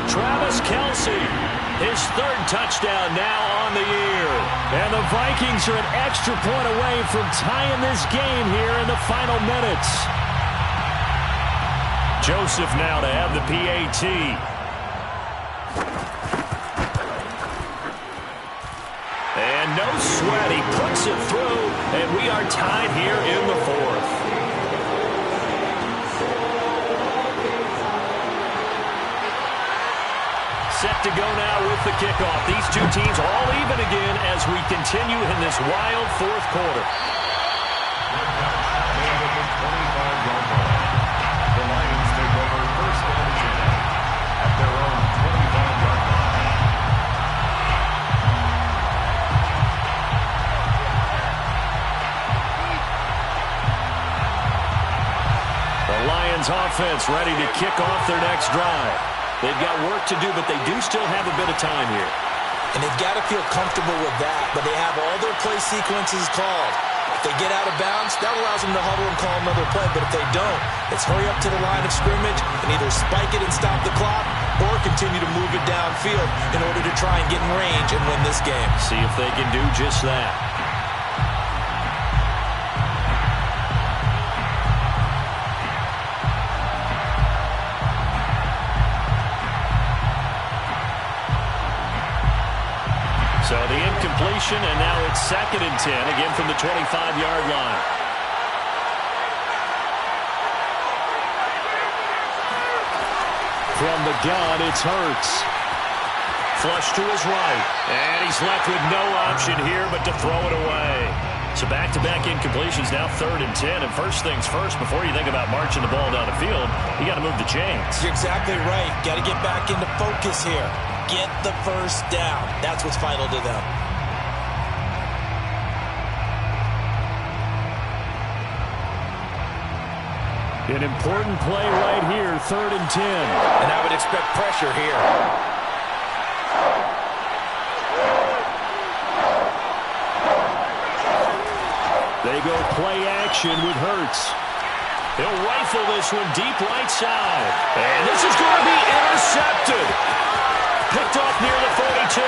Travis Kelce, his 3rd touchdown now on the year. And the Vikings are an extra point away from tying this game here in the final minutes. Joseph now to have the PAT. And no sweat, he puts it through, and we are tied here in the 4th. Set to go now with the kickoff. These two teams all even again as we continue in this wild 4th quarter. The Lions take over 1st and 10 at their own 25-yard line. Lions offense ready to kick off their next drive. They've got work to do, but they do still have a bit of time here. And they've got to feel comfortable with that, but they have all their play sequences called. If they get out of bounds, that allows them to huddle and call another play, but if they don't, it's hurry up to the line of scrimmage and either spike it and stop the clock or continue to move it downfield in order to try and get in range and win this game. See if they can do just that. So the completion, and now it's 2nd and 10, again from the 25-yard line. From the gun, it's Hurts. Flush to his right, and he's left with no option here but to throw it away. So back-to-back incompletions, now 3rd and 10. And first things first, before you think about marching the ball down the field, you got to move the chains. You're exactly right. Got to get back into focus here. Get the first down. That's what's vital to them. An important play right here, 3rd and 10. And I would expect pressure here. They go play action with Hurts. He'll rifle this one deep right side. And this is going to be intercepted. Picked off near the 42.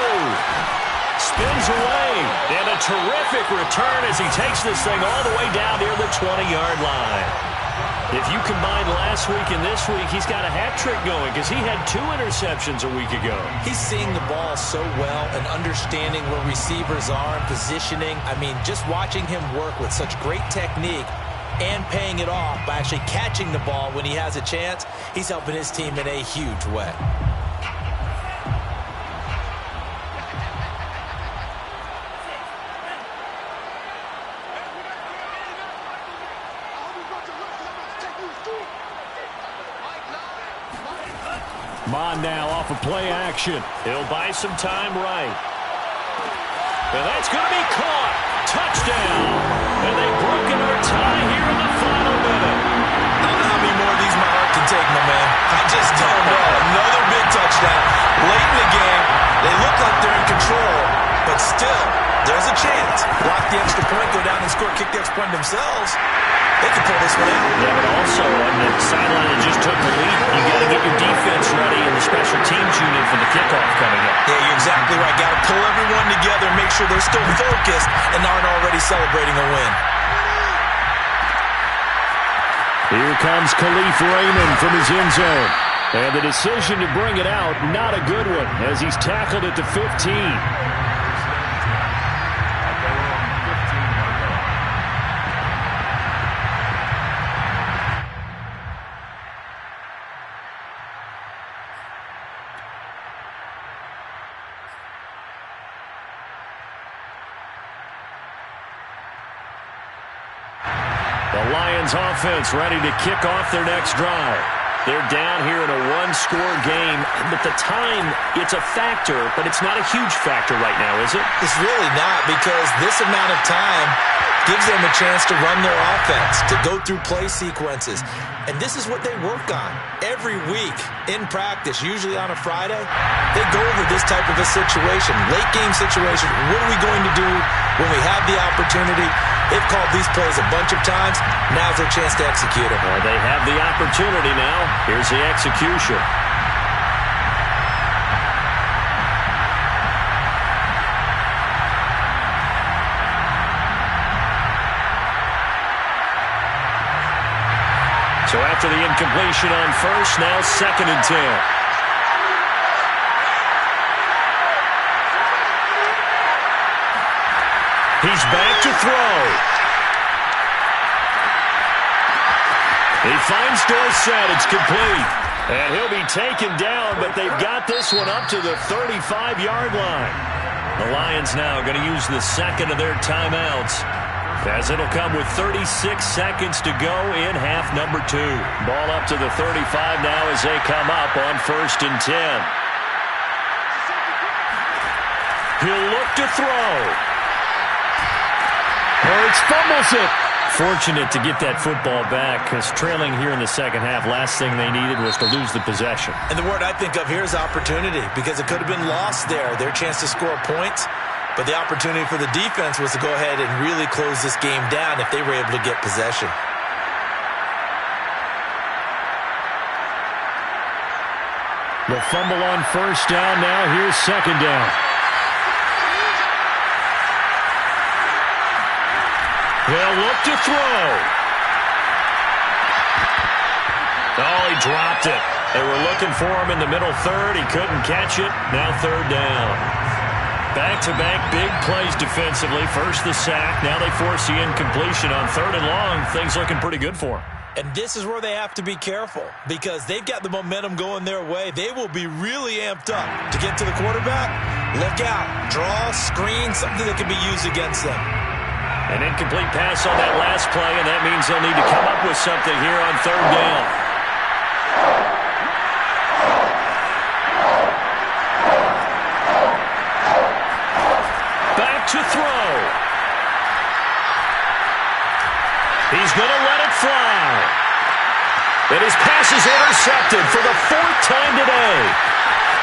Spins away. And a terrific return as he takes this thing all the way down near the 20-yard line. If you combine last week and this week, he's got a hat trick going because he had 2 interceptions a week ago. He's seeing the ball so well and understanding where receivers are and positioning. I mean, just watching him work with such great technique and paying it off by actually catching the ball when he has a chance, he's helping his team in a huge way. Mon now off of play action. He'll buy some time right. And that's going to be caught. Touchdown. And they've broken our tie here in the final minute. I don't know how many more of these my heart can take, my man. I just don't know. Another big touchdown. Late in the game, they look like they're in control, but still, there's a chance. Block the extra point, go down and score, kick the extra point themselves. They can pull this one out. Yeah, but also on the sideline that just took the lead, you got to get your defense ready and the special teams unit for the kickoff coming up. Yeah, you're exactly right. Got to pull everyone together, make sure they're still focused and aren't already celebrating a win. Here comes Khalif Raymond from his end zone. And the decision to bring it out, not a good one, as he's tackled at the 15. The Lions offense ready to kick off their next drive. They're down here in a one-score game, but the time, it's a factor, but it's not a huge factor right now, is it? It's really not, because this amount of time gives them a chance to run their offense, to go through play sequences. And this is what they work on every week in practice, usually on a Friday. They go over this type of a situation, late game situation. What are we going to do when we have the opportunity? They've called these plays a bunch of times. Now's their chance to execute them. Well, they have the opportunity now. Here's the execution. So after the incompletion on first, now 2nd and 10. He's back to throw. He finds Dorsett. It's complete. And he'll be taken down, but they've got this one up to the 35-yard line. The Lions now going to use the second of their timeouts, as it'll come with 36 seconds to go in half number 2. Ball up to the 35 now as they come up on 1st and 10. He'll look to throw. Hurts fumbles it. Fortunate to get that football back, because trailing here in the second half, last thing they needed was to lose the possession. And the word I think of here is opportunity, because it could have been lost there, their chance to score points. But the opportunity for the defense was to go ahead and really close this game down if they were able to get possession. The fumble on first down now. Here's 2nd down. They'll look to throw. Oh, he dropped it. They were looking for him in the middle third. He couldn't catch it. Now 3rd down. Back-to-back big plays defensively. First the sack. Now they force the incompletion on 3rd and long. Things looking pretty good for them. And this is where they have to be careful because they've got the momentum going their way. They will be really amped up to get to the quarterback. Look out. Draw, screen, something that can be used against them. An incomplete pass on that last play, and that means they'll need to come up with something here on 3rd down. Back to throw. He's going to let it fly. And his pass is intercepted for the 4th time today.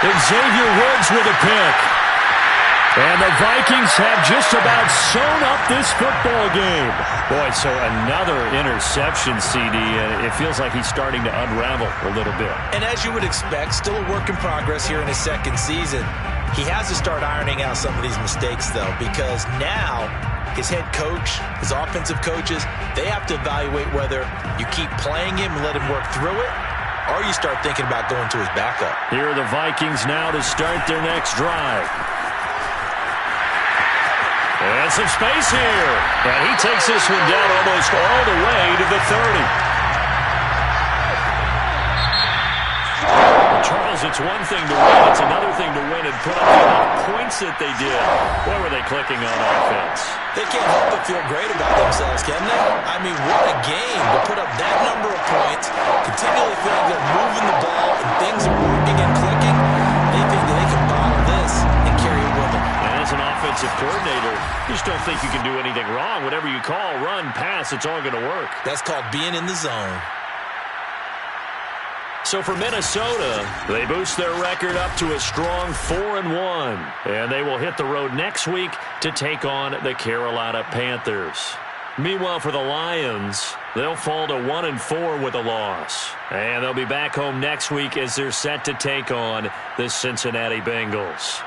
Xavier Woods with a pick. And the Vikings have just about sewn up this football game. Boy, so another interception, CD. It feels like he's starting to unravel a little bit. And as you would expect, still a work in progress here in his 2nd season. He has to start ironing out some of these mistakes, though, because now his head coach, his offensive coaches, they have to evaluate whether you keep playing him and let him work through it, or you start thinking about going to his backup. Here are the Vikings now to start their next drive. And some space here. And he takes this one down almost all the way to the 30. Charles, it's one thing to win. It's another thing to win and put up the amount of points that they did. Boy, were they clicking on offense. They can't help but feel great about themselves, can they? I mean, what a game to put up that number of points, continually feel like they're moving the ball and things are working and clicking. They think that they can bottle this and carry it with them. And as an offensive coordinator, you just don't think you can do anything wrong. Whatever you call, run, pass, it's all going to work. That's called being in the zone. So for Minnesota, they boost their record up to a strong 4-1. And they will hit the road next week to take on the Carolina Panthers. Meanwhile, for the Lions, they'll fall to 1-4 with a loss. And they'll be back home next week as they're set to take on the Cincinnati Bengals.